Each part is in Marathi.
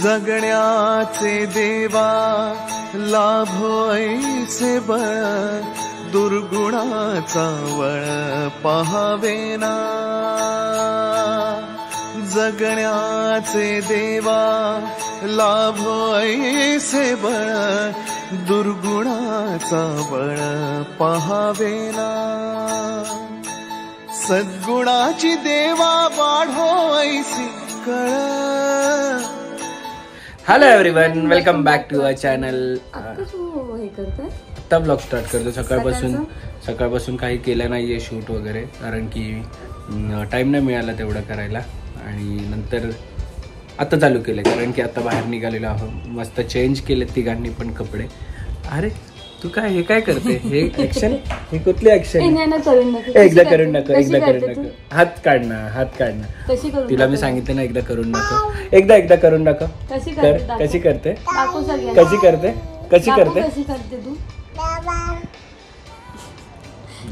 जगण्याचे देवा लाभो ऐसे बळ, दुर्गुणाचा वळ पहावेना. जगण्याचे देवा लाभो ऐसे बळ, दुर्गुणाचा बळ पहावेना. सद्गुणाची देवा वाढो ऐसी कळ. Hello everyone, welcome back to our channel. आता ब्लॉग स्टार्ट करतो. सकाळपासून काही केलं नाहीये शूट वगैरे, कारण की टाइम नाही मिळाला तेवढं करायला. आणि नंतर आता चालू केलं, कारण की आता बाहेर निघालेलो आहोत. मस्त चेंज केले तिघांनी पण कपडे. अरे तू काय हे काय करते? हे ऍक्शन, हे कुठली ऍक्शन? एकदा करून नको. हात काढणं. तिला मी सांगितलं ना, एकदा करून नको. एकदा करून नको. कशी करते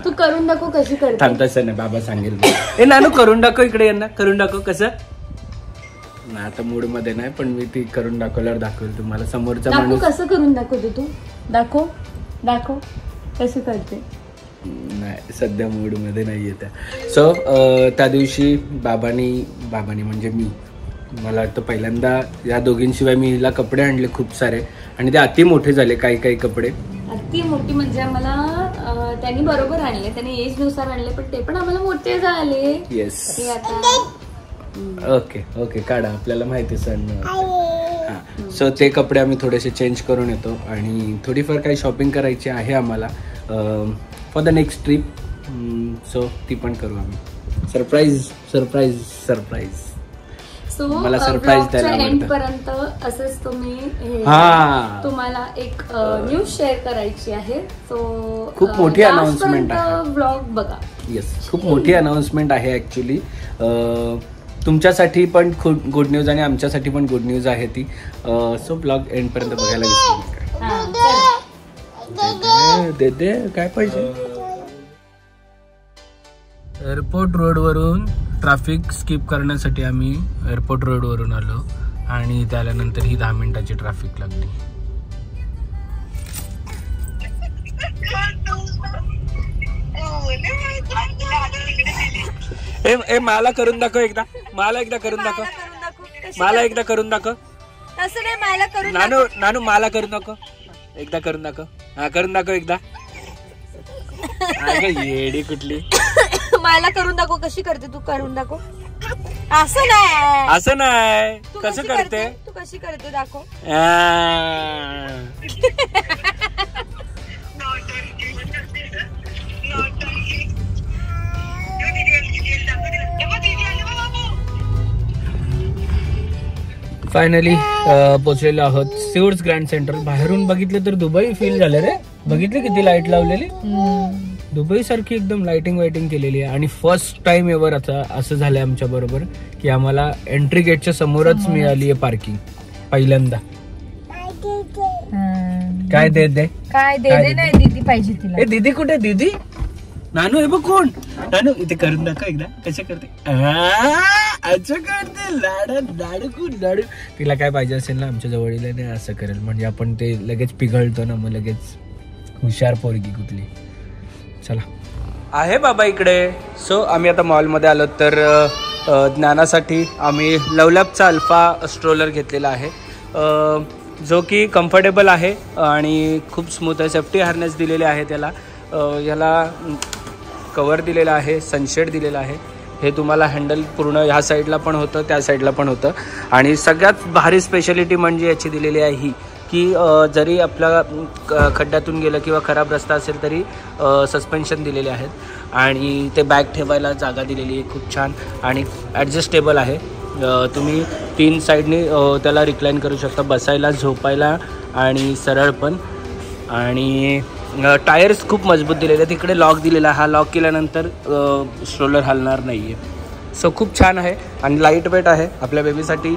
तू करून दाखव कशी करते. थांब, तसं नाही, बाबा सांगेल. ए नानू, करून दाखव इकडे. यांना करून दाखव. कसं ना, आता मूड मध्ये नाही, पण मी ती करून दाखवल्यावर दाखवेल तुम्हाला. समोरचा माणूस कसं करून दाखवते तू? दाखव कशी करते. नाही, सध्या मूड मध्ये नाही येत. सो त्या दिवशी बाबांनी म्हणजे मला वाटतं पहिल्यांदा या दोघींशिवाय मी हिला कपडे आणले खूप सारे, आणि ते अति मोठे झाले. काही कपडे अति मोठी म्हणजे आम्हाला त्यांनी बरोबर आणले, त्यांनी एज नुसार आणले, पण ते पण आम्हाला मोठे झाले. येस, ओके काढा, आपल्याला माहिती सण. हां, सो ते कपडे आम्ही थोडेसे चेंज करून येतो, आणि थोडीफार काही शॉपिंग करायची आहे आम्हाला for the next trip. So ती पण करू आम्ही. सरप्राईज सो मला सरप्राईज द्यायला एंड पर्यंत असंच तुम्हाला एक न्यूज शेअर करायची आहे. सो खूप मोठी अनाउन्समेंट आहे. व्लॉग बघा. येस, खूप मोठी अनाउन्समेंट आहे ऍक्च्युली. तुमच्यासाठी पण गुड न्यूज आणि आमच्यासाठी पण गुड न्यूज आहे ती. सो ब्लॉग एंड पर्यंत बघायला विसरू नका. दे काय पाहिजे. एअरपोर्ट रोडवरून ट्रॅफिक स्किप करण्यासाठी आम्ही एअरपोर्ट रोडवरून आलो, आणि त्यानंतर ही 10 मिनिटाची ट्रॅफिक लागली. ए मला करून दाखव एकदा. मला एकदा करून दाखव. असं नाही, मला करून नानू मला करून दाखव. एकदा करून दाखव. हा, करून दाखव एकदा. येडी कुठली. मला करून दाखव. कशी करते तू? करून दाखव. असं नाही. कसं करते तू? कशी करते दाखव. फायनली पोहोचलेलो आहोत सिऊड्स ग्रँड सेंटर. बाहेरून बघितलं तर दुबई फील झालं रे. बघितलं किती लाईट लावलेली. दुबई सारखी एकदम लाइटिंग केलेली आहे. आणि फर्स्ट टाइम एव्हर आता असं झालंय आमच्या बरोबर की आम्हाला एंट्री गेटच्या समोरच मिळाली आहे पार्किंग पहिल्यांदा. काय दे नाही. दीदी पाहिजे तिला. दीदी कुठे? दीदी नानू हे बघ कोण. नानू इथे करून दाखव एकदा. कशा करते? असं करते. लाडू. तिला काय पाहिजे असेल ना आमच्या जवळीला नाही असं करेल, म्हणजे आपण ते लगेच पिघळतो ना, मग लगेच हुशार पोरगी कुठली. चला, आहे बाबा इकडे. सो आम्ही आता मॉलमध्ये आलो. तर ज्ञानासाठी आम्ही लवलॅपचा अल्फा स्ट्रोलर घेतलेला आहे, जो की कम्फर्टेबल आहे आणि खूप स्मूथ आहे. सेफ्टी हार्नेस दिलेले आहे त्याला. याला कवर दिलेला आहे, सनशेड दिलेला आहे. हे तुम्हाला हँडल पूर्ण ह्या साईडला पण होतं, त्या साईडला पण होतं. आणि सगळ्यात भारी स्पेशालिटी म्हणजे याची दिलेली आहे ही, की जरी आपल्या खड्ड्यातून गेलं किंवा खराब रस्ता असेल तरी सस्पेन्शन दिलेले आहेत. आणि ते बॅग ठेवायला जागा दिलेली आहे खूप छान, आणि ॲडजस्टेबल आहे. तुम्ही 3 साईडनी त्याला रिक्लाईन करू शकता, बसायला, झोपायला आणि सरळ पण. आणि टायर्स खूप मजबूत दिलेले आहेत. तिकडे लॉक दिलेला आहे. हा लॉक केल्यानंतर स्ट्रोलर हलणार नाही आहे. सो खूप छान आहे आणि लाईट वेट आहे. आपल्या बेबीसाठी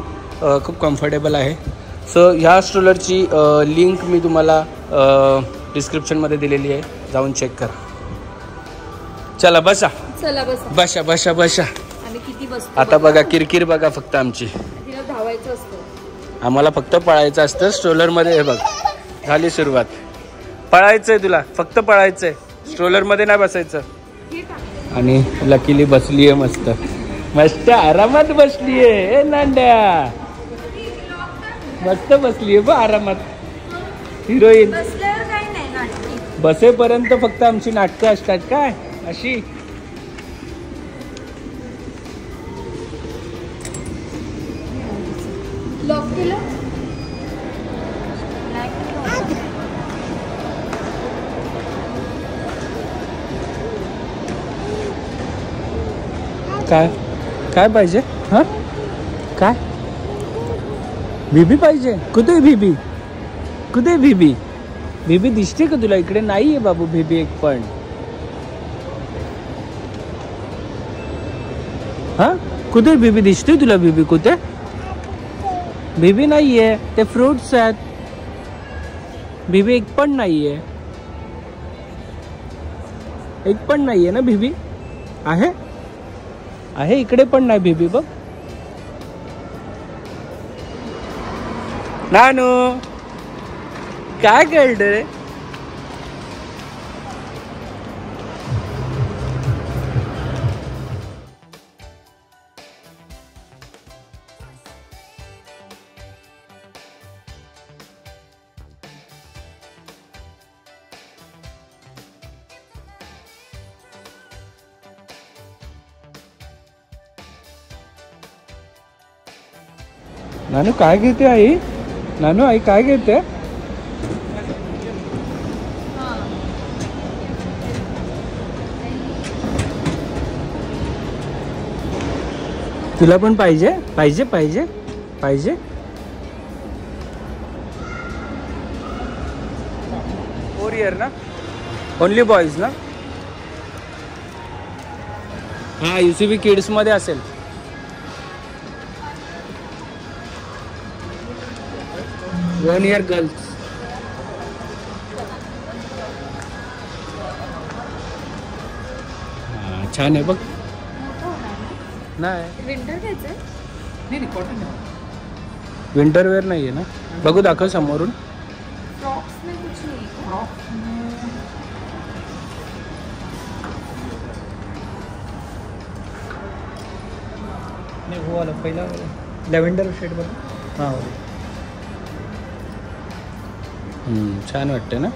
खूप कम्फर्टेबल आहे. सो ह्या स्ट्रोलरची लिंक मी तुम्हाला डिस्क्रिप्शनमध्ये दिलेली आहे, जाऊन चेक करा. चला बसा. आम्ही किती बसतो आता बघा किरकिर बघा फक्त आमची. तिला धावायचं असतं. आम्हाला फक्त पळायचं असतं स्ट्रोलर मध्ये. हे बघ झाली सुरुवात. पळायचंय तुला, फक्त पळायचंय, स्ट्रोलर मध्ये नाही बसायचं. आणि लकीली बसलीये मस्त मस्त आरामात बसलीये नांड्या, मस्त बसलीये बा आरामात. हिरोईन बसेपर्यंत फक्त आमची नाटकं असतात काय अशी. काय काय पाहिजे? हा काय बीबी पाहिजे? कुठे बीबी? कुठे बीबी? बीबी दिसते का तुला? इकडे नाहीये बाबू बीबी एक पण. हा कुठे बीबी दिसते तुला? बीबी कुठे? बीबी नाहीये, ते फ्रुट्स आहेत. बीबी एक पण नाहीये, एक पण नाहीये ना बीबी. आहे आहे इकडे पण नाही बीबी बघ. नानू काय कळत रे? नानू काय घेते आई? नानू आई काय घेते? तुला पण पाहिजे? पाहिजे पाहिजे पाहिजे. 4 year ना? ओनली बॉईज ना? हा UCB किड्स मध्ये असेल. One year girls. छान आहे बघ. नाही विंटर घ्यायचं. नाही कॉटन विंटर वेअर नाही आहे ना. बघू दाखव समोरून. फ्रॉक्स में कुछ नहीं. नाही वो वाला पहिला लॅव्हेंडर शेड बघ. हां छान वाटते ना.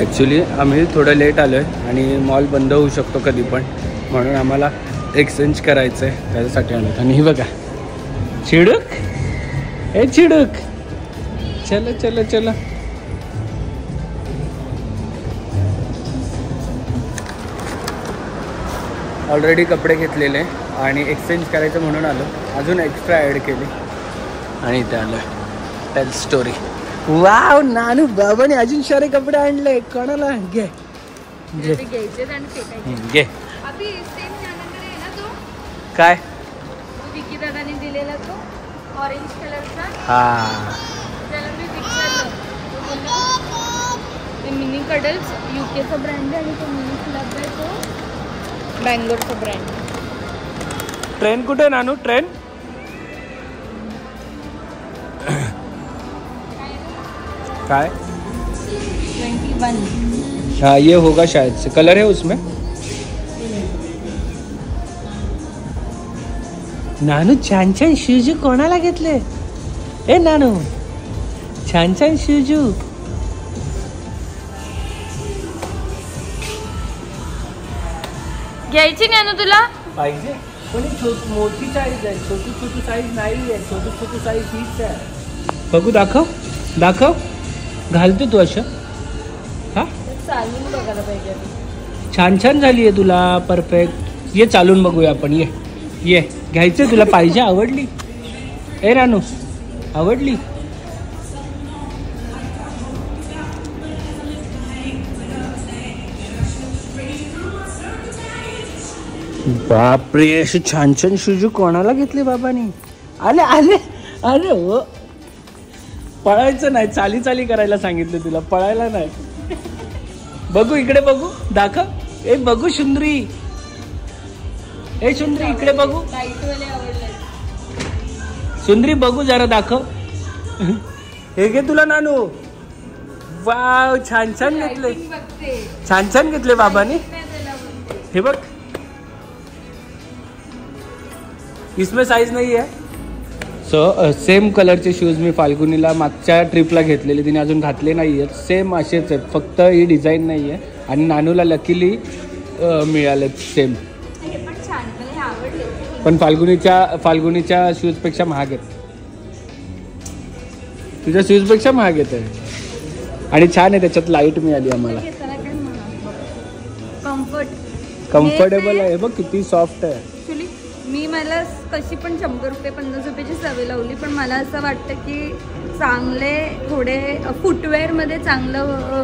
ॲक्च्युली आम्ही थोडं लेट आलो आहे आणि मॉल बंद होऊ शकतो कधी पण, म्हणून आम्हाला एक्सचेंज करायचं आहे, त्याच्यासाठी आलो. आणि ही बघा चिडूक. हे चिडूक चलो चलो चलो. ऑलरेडी कपडे घेतलेले आणि एक्सचेंज करायचं म्हणून आलो. अजून एक्स्ट्रा ॲड केली आणि इथे आलो. टेल स्टोरी. वाव नानू बाबाने अजून सारे कपडे आणले. कोणाला? घे घे घे. काय विकी दादाने दिलेला तो ऑरेंज कलरचा. हा त्याला मी विचारलं, ते मिनी कडल्स UKचा ब्रँड आहे आणि तो मिनी क्लब आहे तो बँगलोरचा ब्रँड. ट्रेन कुठे नानू? ट्रेन काय? 21. हाँ ये होगा शायद से. कलर है उसमें. नानू छान छान शूज कोणाला घेतले? ए नानू छान छान शूज. घ्यायची नाही ना तुला? पाहिजे पण मोठी साईज आहे, छोटी छोटी साईज नाही आहे. छोटी छोटी साईज हीच आहे. बघू दाखव दाखव. घालते तू अशा? हा चालून बघायला पाहिजे. छान छान झाली आहे तुला. परफेक्ट. ये चालून बघूया आपण. ये ये घ्यायचं तुला? पाहिजे? आवडली? ए रानू आवडली? बापरे असे छान छान शूज कोणाला घेतले बाबांनी? आले आले. अरे हो पळायचं नाही, चाली चाली करायला सांगितलं तुला, पळायला नाही. बघू इकडे बघू दाखव. ए बघू सुंदरी. ए सुंदरी इकडे बघू, सुंदरी बघू जरा दाखव. हे घे तुला नानू. वाव छान छान घेतले, छान छान घेतले बाबांनी. हे बघ इसमें साईज नाही आहे. सो सेम कलरचे शूज मी फाल्गुनीला मागच्या ट्रिपला घेतलेले, तिने अजून घातले नाही आहेत. सेम असेच आहेत, फक्त ही डिझाईन नाही आहे. आणि नानूला लकीली मिळालेत सेम, पण फाल्गुनीच्या शूजपेक्षा महाग आहेत. तुझ्या शूजपेक्षा महाग येत आहे. आणि छान आहे, त्याच्यात लाईट मिळाली आम्हाला. कम्फर्टेबल आहे. बघ किती सॉफ्ट आहे. मी मला कशी पण 100 रुपये 50 रुपयाची सवय लावली, पण मला असं वाटतं की चांगले थोडे फुटवेअरमध्ये चांगलं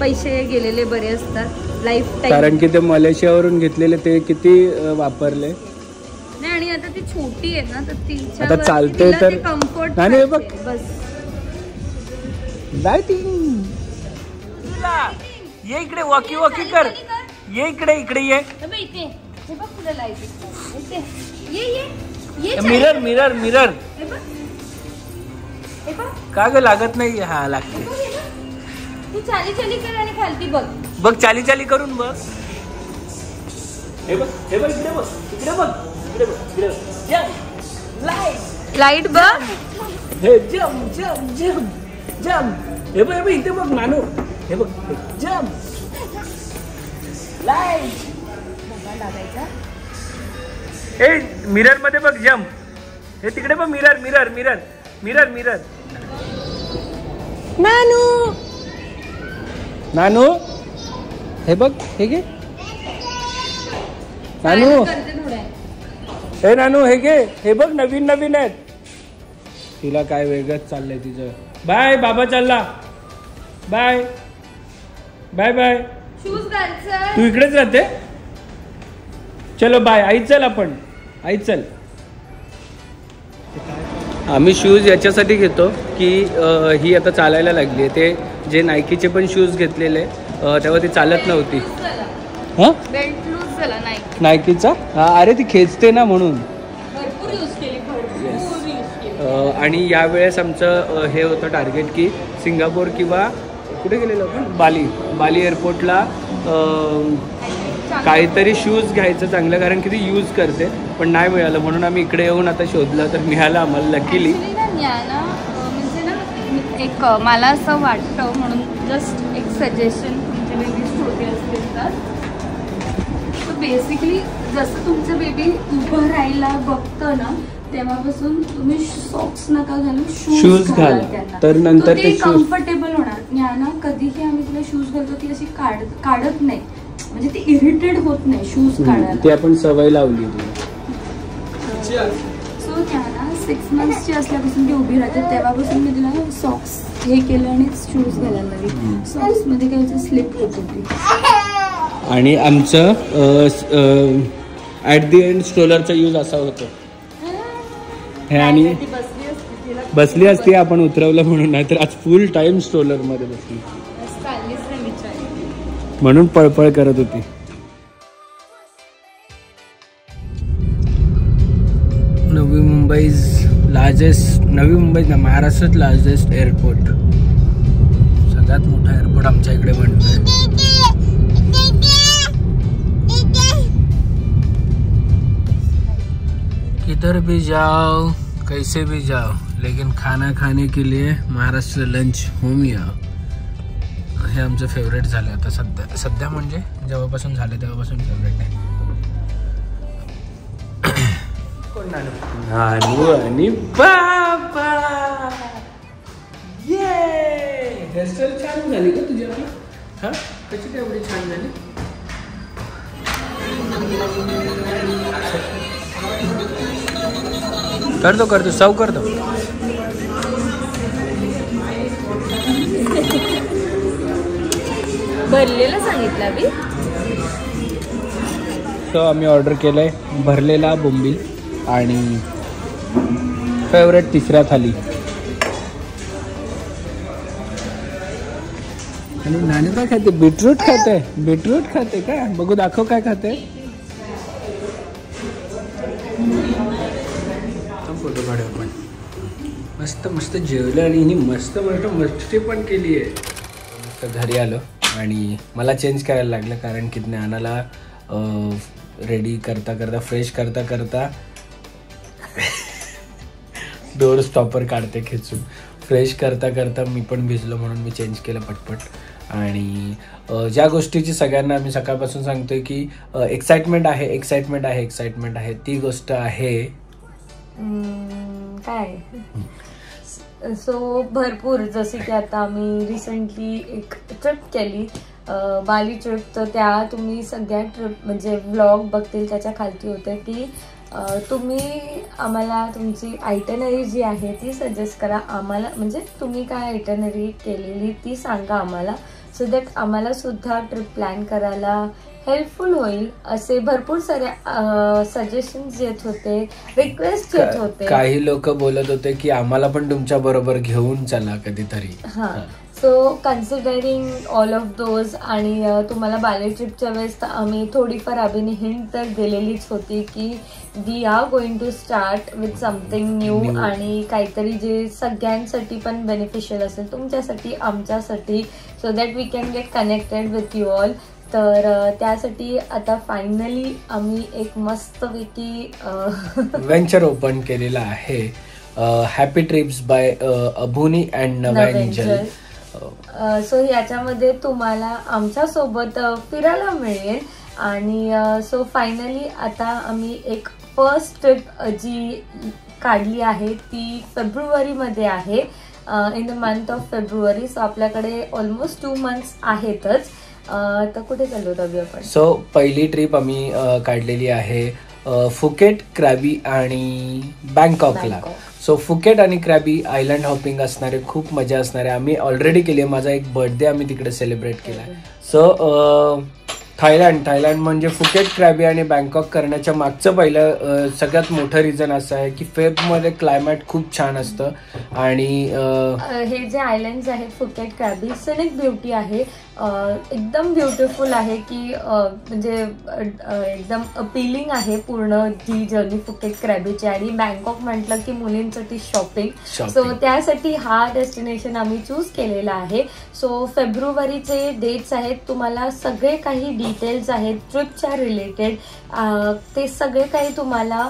पैसे गेलेले बरे असतात लाईफ टाईम. कारण की ते मलेशियावरून घेतलेले ते किती वापरले नाही. आणि आता ती छोटी आहे ना, तर तिच्या आता चालते तर कम्फर्ट नाही. बघ बस लाईटिंग. ये इकडे वॉकी वॉकी कर. ये इकडे इकडे ये. मिरर मिरर मिरर का ग लागत नाही. हा लागते. तू चाली चाली कर आणि खालती बघ. बघ चाली चाली करून बघ. हे बघ हे बघ इकडे बघ, इकडे बघ, इकडे बघ, इकडे बघ. लाईट बघ. हे जम जम जम जम. हे बघ इथे बघ नानू. हे बघ जम लाईट. हे मिरर मध्ये बघ जम. हे तिकडे बघ mirror mirror mirror mirror mirror. नानू नानू हे बघ. हे घे नानू. हे नानू हे घे. हे बघ नवीन नवीन आहेत. तिला काय वेगळंच चाललंय तिचं. बाय बाबा चालला. Bye bye bye. शूज घालचं. तू इकडेच राहते. चलो बाय. आई चल आपण. आई चल. आम्ही शूज याच्यासाठी घेतो की ही आता चालायला लागली आहे. ते जे नायकीचे पण शूज घेतलेले तेव्हा ती चालत नव्हती. हां बेल्ट लूज झाला नाही नायकीचा. अरे ती खेचते ना म्हणून. भरपूर यूज केली, भरपूर यूज केली. आणि यावेळेस आमचं हे होतं टार्गेट की सिंगापूर किंवा कुठे गेलेलो आपण बाली एअरपोर्टला काहीतरी शूज घ्यायचं चांगलं, कारण की ती यूज करते. पण नाही मिळालं म्हणून आम्ही इकडे येऊन आता शोधलं, तर मिळालं आम्हाला लकीली. म्हणजे ना एक मला असं वाटतं म्हणून जस्ट एक सजेशन. तुमचे बेबी छोटे असतील तर बेसिकली जसं तुमचं बेबी उभं राहायला बघतं ना, तेव्हापासून तुम्ही सॉक्स नका घालू, शूज घाला त्यांना. तर नंतर ते कम्फर्टेबल होणार. ज्ञाना कधीही आम्ही तिला शूज घालतो ती अशी काढत नाही, म्हणजे ती इरिटेट होत नाही शूज काढायला. ती आपण सवय लावली. सो ज्ञाना 6 मंथ्सची असल्यापासून ती उभी राहते, तेव्हापासून मी तिला सॉक्स हे केलं आणि शूज घालायला लागली. सॉक्स मध्ये काय स्लिप होत होती. आणि आमचं ॲट द एंड स्ट्रोलरचा यूज असा होतो. हे आणि बसली असती आपण उतरवलं म्हणून, नाहीतर आज फुल टाइम स्ट्रोलर मध्ये बसली म्हणून पळपळ करत होती. नवी मुंबई ना महाराष्ट्रात लार्जेस्ट एअरपोर्ट, सगळ्यात मोठा एअरपोर्ट आमच्या इकडे बनतोय. किधर भी जाओ कैसे भी जाओ, लेकिन खाना खाने के लिए महाराष्ट्र लंच होम या. हे आमचं फेवरेट झालं आता सध्या म्हणजे जेव्हापासून झालं तेव्हापासून फेवरेट आहे. नानू आणि बाबा. ये हेअरस्टाईल छान झाली का तुझी आपली? हा कशी काय एवढी छान झाली? करतो सव करतो. भरलेला सांगितलं मी. सो आम्ही ऑर्डर केलंय भरलेला बोंबील आणि फेवरेट तिसऱ्या थाली. आणि नानी काय खाते? बीटरूट खाते. बीटरूट खाते का? बघू दाखव काय खाते. फोटो काढू आपण. मस्त मस्त जेवलं आणि हिने मस्त मस्त मस्ती पण केली आहे. मस्त घरी आलो आणि मला चेंज करायला लागलं कारण की ज्ञानाला रेडी करता करता फ्रेश करता करता डोर स्टॉपर काढते खेचून. फ्रेश करता करता मी पण भिजलो म्हणून मी चेंज केलं पटपट. आणि ज्या गोष्टीची सगळ्यांना आम्ही सकाळपासून सांगतोय की एक्साइटमेंट आहे ती गोष्ट आहे काय. सो भरपूर जसे की आता आम्ही रिसेंटली एक ट्रिप केली, बाली ट्रिप. तर त्या तुम्ही सगळ्या ट्रिप म्हणजे व्लॉग बघतील त्याच्या खालती होते की तुम्ही आम्हाला तुमची आयटनरी जी आहे ती सजेस्ट करा आम्हाला. म्हणजे तुम्ही काय आयटनरी केलेली ती सांगा आम्हाला, सो दॅट आम्हाला सुद्धा ट्रिप प्लॅन करायला हेल्पफुल होईल. असे भरपूर सारे सजेशन्स येत होते, रिक्वेस्ट येत होते. काही लोक बोलत होते की आम्हाला पण तुमच्या बरोबर घेऊन चला कधीतरी. So considering all of those आणि तुम्हाला बाली ट्रिपच्या वेळेस आम्ही थोडीफार अभिने हिंट तर दिलेलीच होती की we are going to start with something new आणि काहीतरी जे सगळ्यांसाठी पण बेनिफिशियल असेल, तुमच्यासाठी आमच्यासाठी, so that we can get connected with you all. तर त्यासाठी आता फायनली आम्ही एक मस्तपैकी व्हेंचर ओपन केलेला आहे, हॅपी ट्रिप्स बाय अभुनी अँड नव्हेंजल. सो याच्यामध्ये तुम्हाला आमच्या सोबत फिरायला मिळेल. आणि सो फायनली आता आम्ही एक फर्स्ट ट्रिप जी काढली आहे ती फेब्रुवारीमध्ये आहे, in the month of February. So आपल्याकडे ऑलमोस्ट 2 months आहेतच. तर कुठे चाललो होतो आपण? सो पहिली ट्रिप आम्ही काढलेली आहे फुकेट, क्रॅबी आणि बँकॉकला. सो फुकेट आणि क्रॅबी आयलंड हॉपिंग असणारे, खूप मजा असणारे. आम्ही ऑलरेडी केली आहे, माझा एक बर्थडे आम्ही तिकडे सेलिब्रेट केला आहे. सो थायलंड म्हणजे फुकेट, क्रॅबी आणि बँकॉक करण्याच्या मागचं पहिलं सगळ्यात मोठं रिझन असं आहे की फेबमध्ये क्लायमेट खूप छान असतं. आणि हे जे आयलँड्स आहेत फुकेट, क्रॅबी, सिनिक ब्युटी आहे, एकदम ब्युटिफुल आहे की म्हणजे एकदम अपिलिंग आहे पूर्ण ती जर्नी फुकेट क्रॅबीची. आणि बँकॉक म्हटलं की मुलींसाठी शॉपिंग, सो त्यासाठी हा डेस्टिनेशन आम्ही चूज केलेला आहे. सो फेब्रुवारीचे डेट्स आहेत, तुम्हाला सगळे काही डिटेल्स आहेत ट्रिपच्या रिलेटेड, ते सगळे काही तुम्हाला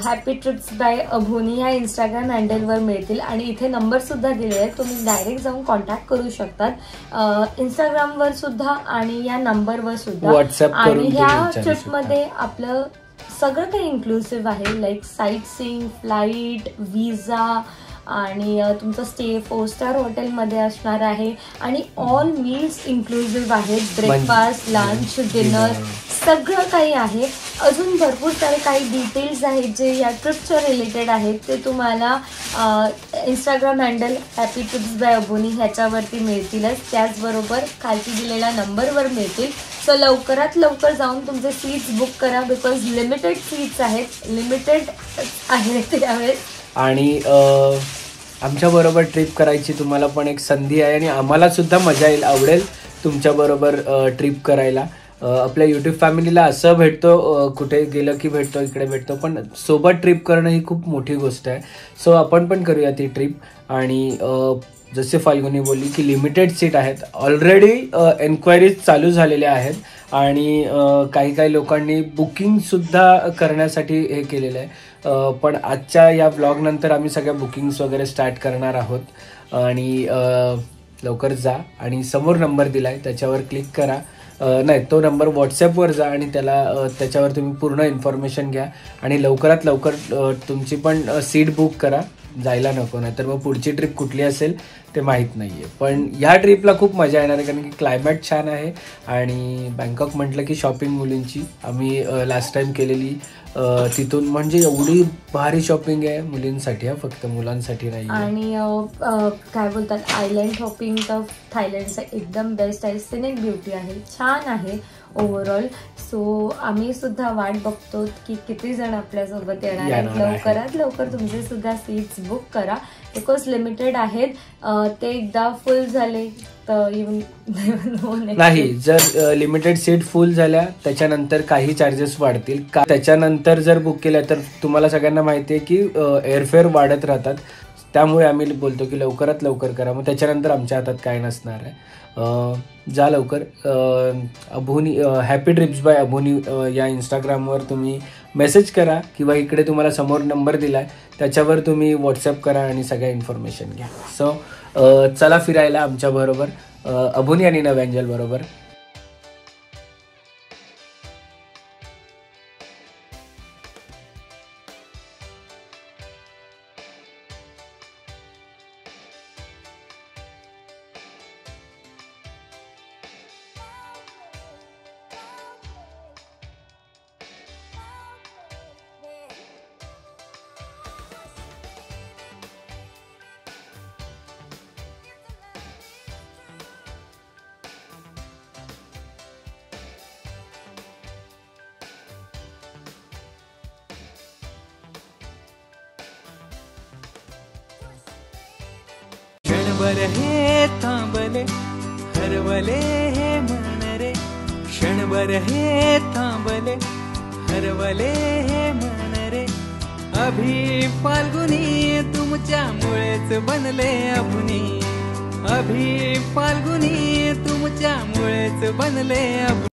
हॅपी ट्रिप्स बाय अभुनी ह्या इंस्टाग्राम हँडलवर मिळतील. आणि इथे नंबर सुद्धा दिले आहेत, तुम्ही डायरेक्ट जाऊन कॉन्टॅक्ट करू शकतात इंस्टाग्रामवर सुद्धा आणि या नंबरवर सुद्धा. आणि ह्या ट्रिपमध्ये आपलं सगळं काही इन्क्लुसिव्ह आहे, लाईक साईट सीइंग, फ्लाईट, विजा आणि तुमचं स्टे 4 स्टार हॉटेलमध्ये असणार आहे. आणि ऑल मील्स इन्क्लुसिव्ह आहेत, ब्रेकफास्ट, लंच, डिनर सगळं काही आहे. अजून भरपूर सारे काही डिटेल्स आहेत जे या ट्रिपच्या रिलेटेड आहेत, ते तुम्हाला Instagram handle happy trips by अभुनी ह्याच्यावरती मिळतीलच. त्याचबरोबर खालती दिलेल्या नंबरवर मिळतील. सो लवकरात लवकर जाऊन तुमचे सीट्स बुक करा, बिकॉज लिमिटेड सीट्स आहेत, लिमिटेड आहेत त्यावेळेस. आणि आमच्याबरोबर ट्रिप करायची तुम्हाला पण एक संधी आहे आणि आम्हाला सुद्धा मजा येईल, आवडेल तुमच्याबरोबर ट्रिप करायला. आपल्या यूट्यूब फॅमिलीला असं भेटतो, कुठे गेलं की भेटतो, इकडे भेटतो, पण सोबत ट्रिप करणं ही खूप मोठी गोष्ट आहे. सो आपण पण करूया ती ट्रिप. आणि जसे फाल्गुनी बोलली की लिमिटेड सीट आहेत, ऑलरेडी एन्क्वायरीज चालू झालेल्या आहेत आणि काही लोकांनी बुकिंगसुद्धा करण्यासाठी हे केलेलं आहे. पण आजच्या या ब्लॉगनंतर आम्ही सगळ्या बुकिंग्स वगैरे स्टार्ट करणार आहोत. आणि लवकर जा आणि समोर नंबर दिला आहे त्याच्यावर क्लिक करा, नाही तो नंबर व्हॉट्सॲपवर जा आणि त्याच्यावर तुम्ही पूर्ण इन्फॉर्मेशन घ्या आणि लवकरात लवकर तुमची पण सीट बुक करा, जायला नको, नाही तर मग पुढची ट्रिप कुठली असेल ते माहीत नाही आहे. पण ह्या ट्रिपला खूप मजा येणार आहे कारण की क्लायमेट छान आहे. आणि बँकॉक म्हटलं की शॉपिंग मुलींची आम्ही लास्ट टाईम केलेली तिथून, म्हणजे एवढी भारी शॉपिंग आहे मुलींसाठी, फक्त मुलांसाठी नाही. आणि काय बोलतात, आयलँड शॉपिंग तर थायलंडचा एकदम बेस्ट आहे, सिनिक ब्युटी आहे, छान आहे ओव्हरऑल. सो आम्ही सुद्धा वाट बघतो की किती जण आपल्यासोबत येणार आहेत. लवकरात लवकर तुमचे सुद्धा सीट्स बुक करा, बिकॉज लिमिटेड आहेत. ते एकदा फुल झाले येऊन नाही, जर लिमिटेड सीट फुल झाल्या त्याच्यानंतर काही चार्जेस वाढतील. त्याच्यानंतर जर बुक केल्या तर तुम्हाला सगळ्यांना माहिती आहे की एअरफेअर वाढत राहतात. त्यामुळे आम्ही बोलतो की लवकरात लवकर करा. मग त्याच्यानंतर आमच्या हातात काय नसणार आहे. जा लवकर. अभोनी हॅपी ट्रिप्स बाय अभोनी या इंस्टाग्रामवर तुम्ही मेसेज करा किंवा इकडे तुम्हाला समोर नंबर दिला आहे त्याच्यावर तुम्ही व्हॉट्सअप करा आणि सगळ्या इन्फॉर्मेशन घ्या. सो चला फिरायला आमच्याबरोबर, अभोनी आणि नव्यांजल बरोबर. क्षणभर हे थांबले हरवले हे मन रे, क्षणभर हे थांबले हरवले हे मन रे. अभि फाल्गुनी तुमच्यामुळेच बनले अभुनी, अभि फाल्गुनी तुमच्यामुळेच बनले अभुनी.